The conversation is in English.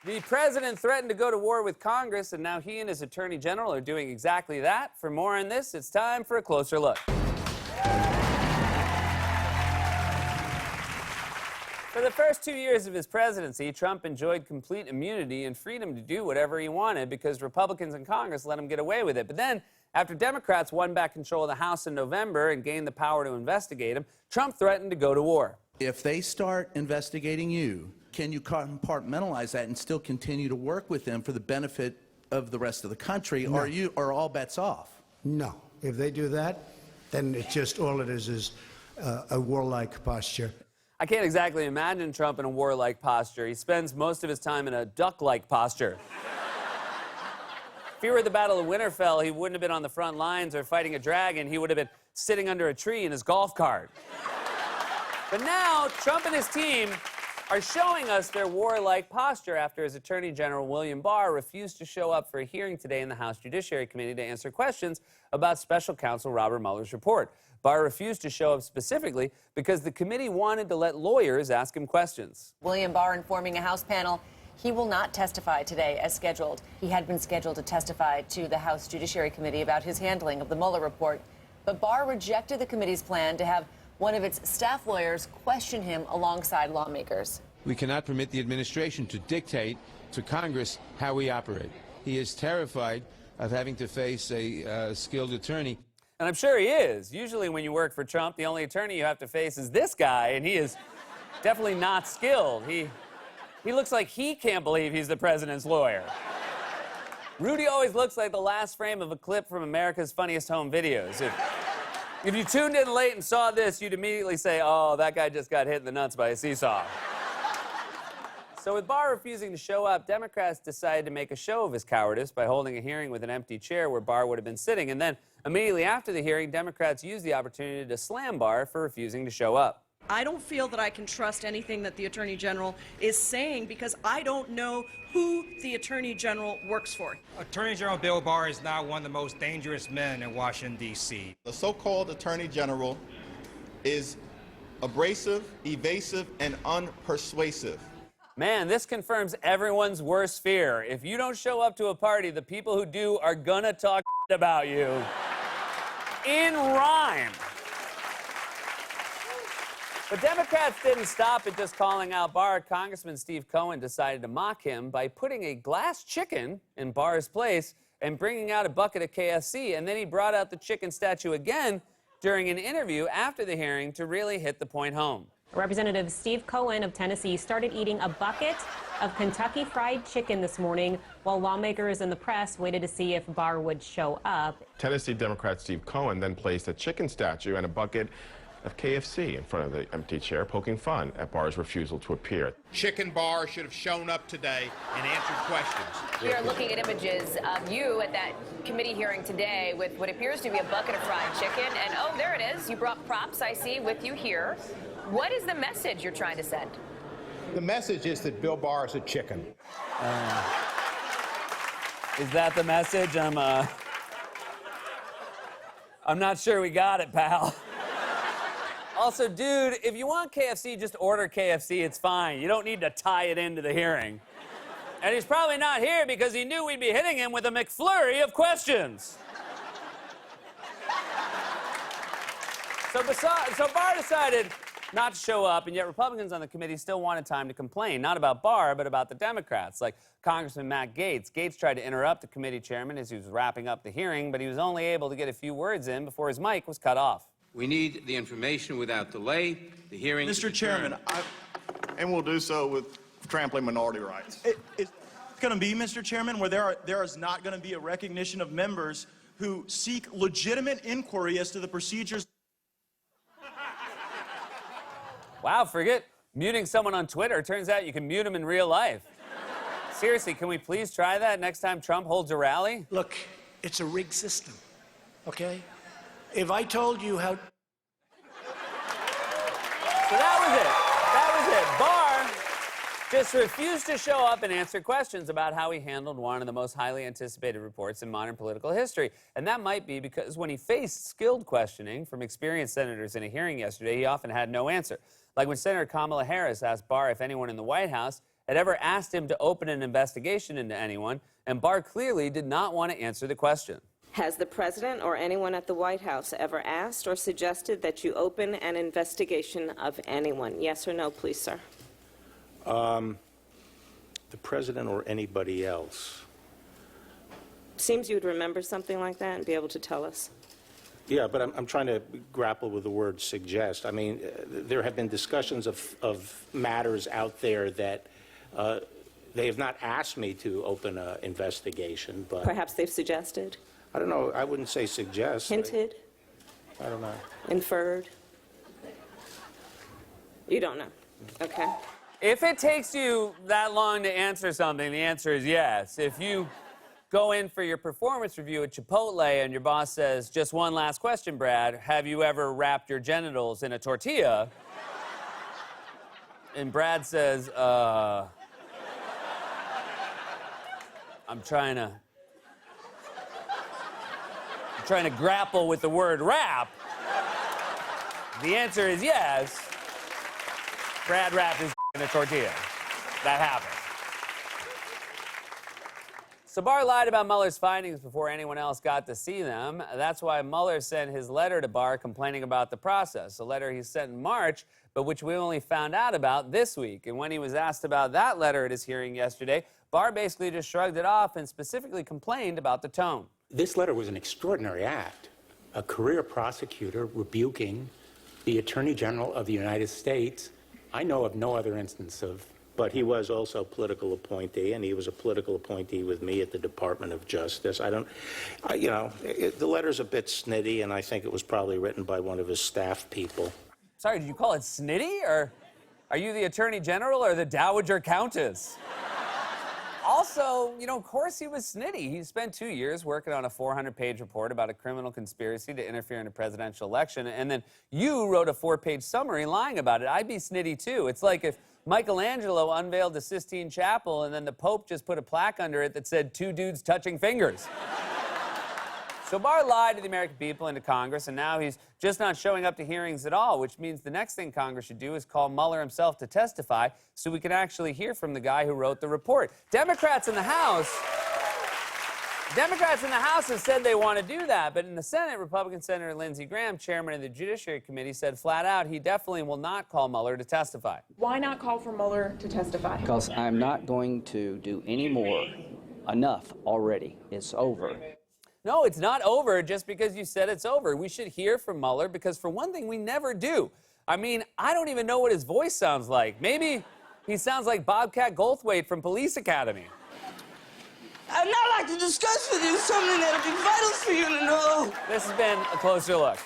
The president threatened to go to war with Congress, and now he and his attorney general are doing exactly that. For more on this, it's time for a closer look. For the first 2 years of his presidency, Trump enjoyed complete immunity and freedom to do whatever he wanted because Republicans in Congress let him get away with it. But then, after Democrats won back control of the House in November and gained the power to investigate him, Trump threatened to go to war. If they start investigating you, can you compartmentalize that and still continue to work with them for the benefit of the rest of the country, No. or are all bets off? No. If they do that, then it's just all it is a warlike posture. I can't exactly imagine Trump in a warlike posture. He spends most of his time in a duck-like posture. If he were at the Battle of Winterfell, he wouldn't have been on the front lines or fighting a dragon. He would have been sitting under a tree in his golf cart. But now, Trump and his team are showing us their warlike posture after his Attorney General William Barr refused to show up for a hearing today in the House Judiciary Committee to answer questions about Special Counsel Robert Mueller's report. Barr refused to show up specifically because the committee wanted to let lawyers ask him questions. William Barr informing a House panel he will not testify today as scheduled. He had been scheduled to testify to the House Judiciary Committee about his handling of the Mueller report. But Barr rejected the committee's plan to have one of its staff lawyers question him alongside lawmakers. We cannot permit the administration to dictate to Congress how we operate. He is terrified of having to face a skilled attorney. And I'm sure he is. Usually when you work for Trump, the only attorney you have to face is this guy, and he is definitely not skilled. He looks like he can't believe he's the president's lawyer. Rudy always looks like the last frame of a clip from America's Funniest Home Videos. If you tuned in late and saw this, you'd immediately say, oh, that guy just got hit in the nuts by a seesaw. So with Barr refusing to show up, Democrats decided to make a show of his cowardice by holding a hearing with an empty chair where Barr would have been sitting. And then, immediately after the hearing, Democrats used the opportunity to slam Barr for refusing to show up. I don't feel that I can trust anything that the Attorney General is saying because I don't know who the Attorney General works for. Attorney General Bill Barr is now one of the most dangerous men in Washington, D.C. The so-called Attorney General is abrasive, evasive, and unpersuasive. Man, this confirms everyone's worst fear. If you don't show up to a party, the people who do are gonna talk about you. In rhyme. But Democrats didn't stop at just calling out Barr. Congressman Steve Cohen decided to mock him by putting a glass chicken in Barr's place and bringing out a bucket of KFC. And then he brought out the chicken statue again during an interview after the hearing to really hit the point home. Representative Steve Cohen of Tennessee started eating a bucket of Kentucky Fried Chicken this morning while lawmakers and the press waited to see if Barr would show up. Tennessee Democrat Steve Cohen then placed a chicken statue and a bucket of KFC in front of the empty chair, poking fun at Barr's refusal to appear. Chicken Barr should have shown up today and answered questions. We are looking at images of you at that committee hearing today with what appears to be a bucket of fried chicken. And oh, there it is. You brought props, I see, with you here. What is the message you're trying to send? The message is that Bill Barr is a chicken. Is that the message? I'm not sure we got it, pal. Also, dude, if you want KFC, just order KFC. It's fine. You don't need to tie it into the hearing. And he's probably not here because he knew we'd be hitting him with a McFlurry of questions. So Barr decided not to show up, and yet Republicans on the committee still wanted time to complain, not about Barr, but about the Democrats, like Congressman Matt Gaetz. Gaetz tried to interrupt the committee chairman as he was wrapping up the hearing, but he was only able to get a few words in before his mic was cut off. We need the information without delay. The hearing. Mr. Chairman, and we'll do so with trampling minority rights. It's going to be, Mr. Chairman, where there is not going to be a recognition of members who seek legitimate inquiry as to the procedures. Wow, forget muting someone on Twitter. Turns out you can mute them in real life. Seriously, can we please try that next time Trump holds a rally? Look, it's a rigged system, okay? If I told you how... So that was it. Barr just refused to show up and answer questions about how he handled one of the most highly anticipated reports in modern political history. And that might be because when he faced skilled questioning from experienced senators in a hearing yesterday, he often had no answer. Like when Senator Kamala Harris asked Barr if anyone in the White House had ever asked him to open an investigation into anyone, and Barr clearly did not want to answer the question. Has the president or anyone at the White House ever asked or suggested that you open an investigation of anyone? Yes or no, please, sir? The president or anybody else? Seems you would remember something like that and be able to tell us. Yeah, but I'm trying to grapple with the word suggest. I mean, there have been discussions of matters out there that they have not asked me to open an investigation, but... Perhaps they've suggested? I don't know. I wouldn't say suggest. Hinted? I don't know. Inferred? You don't know. Okay. If it takes you that long to answer something, the answer is yes. If you go in for your performance review at Chipotle and your boss says, just one last question, Brad, have you ever wrapped your genitals in a tortilla? And Brad says, I'm trying to grapple with the word wrap. The answer is yes. Brad wrapped his in a tortilla. That happened. So Barr lied about Mueller's findings before anyone else got to see them. That's why Mueller sent his letter to Barr complaining about the process, a letter he sent in March, but which we only found out about this week. And when he was asked about that letter at his hearing yesterday, Barr basically just shrugged it off and specifically complained about the tone. This letter was an extraordinary act. A career prosecutor rebuking the Attorney General of the United States. I know of no other instance of... But he was also a political appointee, and he was a political appointee with me at the Department of Justice. The letter's a bit snitty, and I think it was probably written by one of his staff people. Sorry, did you call it snitty? Or are you the Attorney General or the Dowager Countess? Also, of course he was snitty. He spent 2 years working on a 400-page report about a criminal conspiracy to interfere in a presidential election, and then you wrote a 4-page summary lying about it. I'd be snitty, too. It's like if Michelangelo unveiled the Sistine Chapel and then the Pope just put a plaque under it that said, 2 dudes touching fingers. So Barr lied to the American people and to Congress, and now he's just not showing up to hearings at all, which means the next thing Congress should do is call Mueller himself to testify so we can actually hear from the guy who wrote the report. Democrats in the House have said they want to do that, but in the Senate, Republican Senator Lindsey Graham, chairman of the Judiciary Committee, said flat out he definitely will not call Mueller to testify. Why not call for Mueller to testify? Because I'm not going to do any more. Enough already. It's over. No, it's not over just because you said it's over. We should hear from Mueller because, for one thing, we never do. I mean, I don't even know what his voice sounds like. Maybe he sounds like Bobcat Goldthwait from Police Academy. I'd now like to discuss with you something that'll be vital for you to know. This has been A Closer Look.